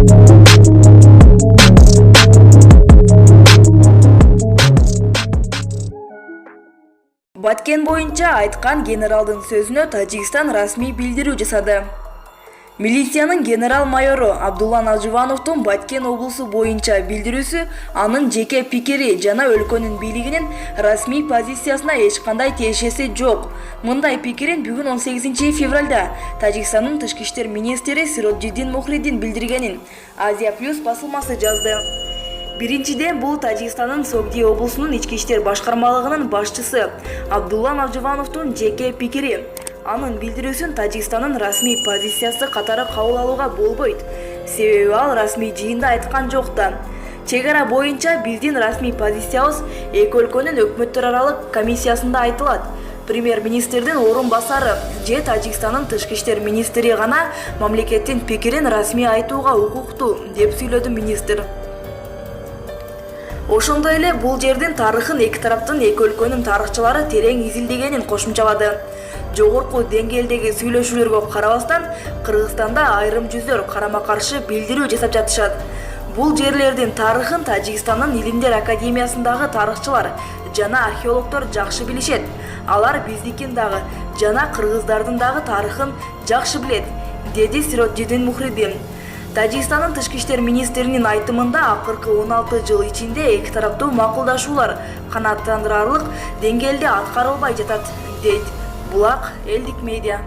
Баткен боюнча айткан генералдын сөзүнө Тажикстан расмий билдирүү жасады. Милициянын генерал-майору Абдулла Нажибановдун Баткен облусу боюнча билдирүүсү анын жеке пикири жана өлкөнүн бийлигинин расмий позициясына эч кандай тиешеси жок. Мындай пикирин бүгүн 18 февралда Тажикстандын тышкы иштер министри Сироджиддин Мухриддин билдиргенин Азия Плюс басылмасы жазды. Биринчиден, бул Тажикстандын Согди облусунун ички иштер башкармалыгынын башчысы Абдулла Нажибановдун жеке пикири. Анын билдирүүсүн Тажикстандын расмий позициясы катары кабыл алууга болбойт. Себеби ал расмий жыйында айткан жок да. Чек ара боюнча биздин расмий позициябыз эки өлкөнүн өкмөттөр аралык комиссиясында айтылат. Премьер-министрдин орун басары же Тажикстандын тышкы иштер министри гана мамлекеттин пикирин расмий айтууга укуктуу, деп сүйлөдү министр. Ошондой эле бул жердин тарыхын эки тараптын эки өлкөнүн тарыхчылары терең изилдегенин кошумчалады. Жогорку деңгээлдеги сүйлөшүүлөргө карабастан, Кыргызстанда айрым жүздөр карама-каршы билдирүү жасап жатышат. Бул жерлердин тарыхын Тажикстандын Илимдер академиясындагы тарыхчылар жана археологдор жакшы билишет. Алар биздикин дагы жана кыргыздардын дагы тарыхын жакшы билет, деди Сироджиддин Мухриддин. Тажикстандын тышкы иштер министринин айтымында акыркы 16 жыл ичинде эки тараптуу макулдашуулар канааттандырарлык деңгээлде аткарылбай жатат, дейт Булак элдик медиа.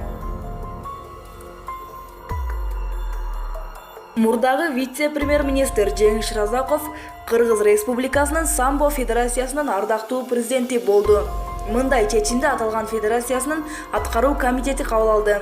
Мурдагы вице-премьер-министр Жеңиш Разаков Кыргыз Республикасынын самбо федерациясынын ардактуу президенти болду. Мындай чечимди аталган федерациясынын аткаруу комитети кабыл алды.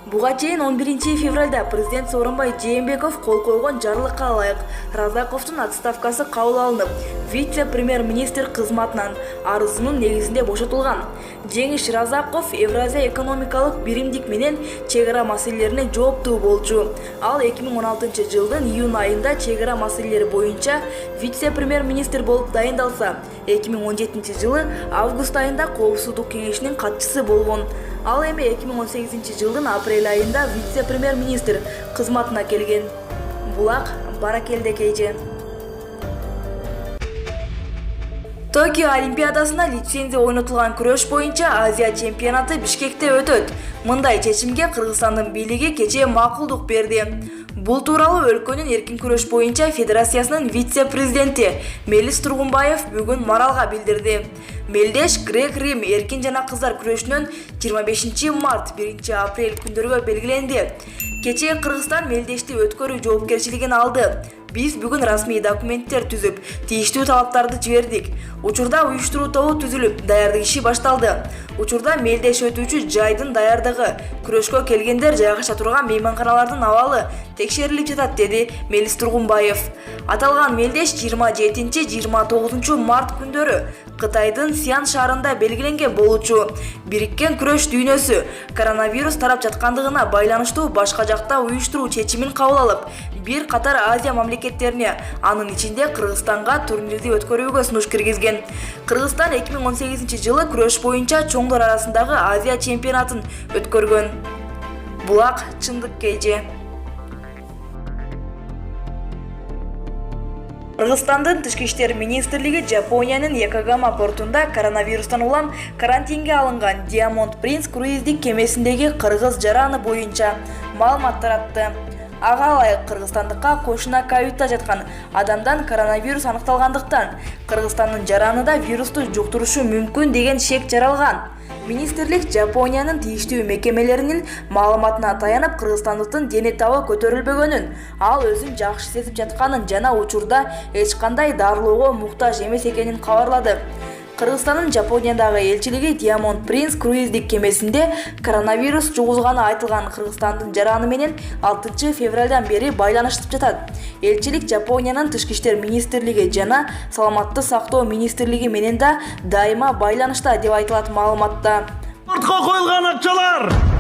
Буга чейин 11 февралда президент Сооронбай Жээнбеков кол койгон жарлыкка ылайык Разаковдун отставкасы кабыл алынып, вице-премьер-министр кызматынан арызынын негизинде бошотулган. Жеңиш Разаков Евразия экономикалык биримдик менен чек ара маселелерине жооптуу болчу. Ал 2016 жылдын июнь айында чек ара маселелери боюнча вице-премьер-министр болуп дайындалса, 2017 жылы август айында Коопсуздук кеңешинин катчысы болгон. Ал эми 2018 жылдын апрель айында вице-премьер-министр кызматына келген. Булак Баракелде Кейже. Токио Олимпиадасына лицензия ойнотулган күрөш боюнча Азия чемпионаты Бишкекте өтөт. Мындай чечимге Кыргызстандын бийлиги кечээ макулдук берди. Бул тууралуу өлкөнүн эркин күрөш боюнча федерациясынын вице-президенти Мелис Тургунбаев бүгүн Маралга билдирди. Мелдеш грек-рим эркин жана кыздар күрөшүнөн 25 март 1 апрель күндөргө белгиленди. Кечээ Кыргызстан мелдешти өткөрүү жоопкерчилигин алды. Биз бүгүн расмий документтер түзүп, тийиштүү талаптарды жибердик. Учурда уюштуруу тобу түзүлүп, даярдык иши башталды. Учурда мелдеш өтүүчү жайдын даярдыгы, күрөшкө келгендер жайгаша турган мейманканалардын абалы текшерилип жатат, деди Мелис Тургунбаев. Аталган мелдеш 27-29 март күндөрү Кытайдын Сиан шаарында белгиленген болчу. Бириккен күрөш дүйнөсү коронавирус тарап жаткандыгына байланыштуу башка жакта уюштуруу чечимин кабыл алып, бир катар Азия мамлекеттерине, анын ичинде Кыргызстанга турнирди өткөрүүгө сунуш киргизген. Кыргызстан 2018 жылы күрөш боюнча чоңдор арасындагы Азия чемпионатын өткөргөн. Булак Чындык Кейже. Кыргызстандын тышкы иштер министрлиги Жапониянын Якогама портунда коронавирустан улам карантинге алынган Diamond Prince круиздик кемесиндеги кыргыз жараны боюнча маалымат таратты. Ага ылайык Кыргызстандыкка кошуна каюта жаткан адамдан коронавирус аныкталгандыктан Кыргызстандын жаранында вирусту жуктурушу мүмкүн деген шек жаралган. Министрлик Жапониянын тийиштүү мекемелеринин маалыматына таянып Кыргызстандыктын дене табы көтөрүлбөгөнүн, ал өзүн жакшы сезип жатканын жана учурда эч кандай дарылоого муктаж эмес экенин кабарлады. Кыргызстандын Жапониядагы элчилиги Diamond Prince круиздик кемесинде коронавирус жугузганы айтылган Кыргызстандын жараны менен 6 февралдан бери байланыштып жатат. Элчилик Жапониянын тышкы иштер министрлиги жана саламатты сактоо министрлиги менен да дайыма байланышта, деп айтылат маалыматта. Спортко коюлган акчалар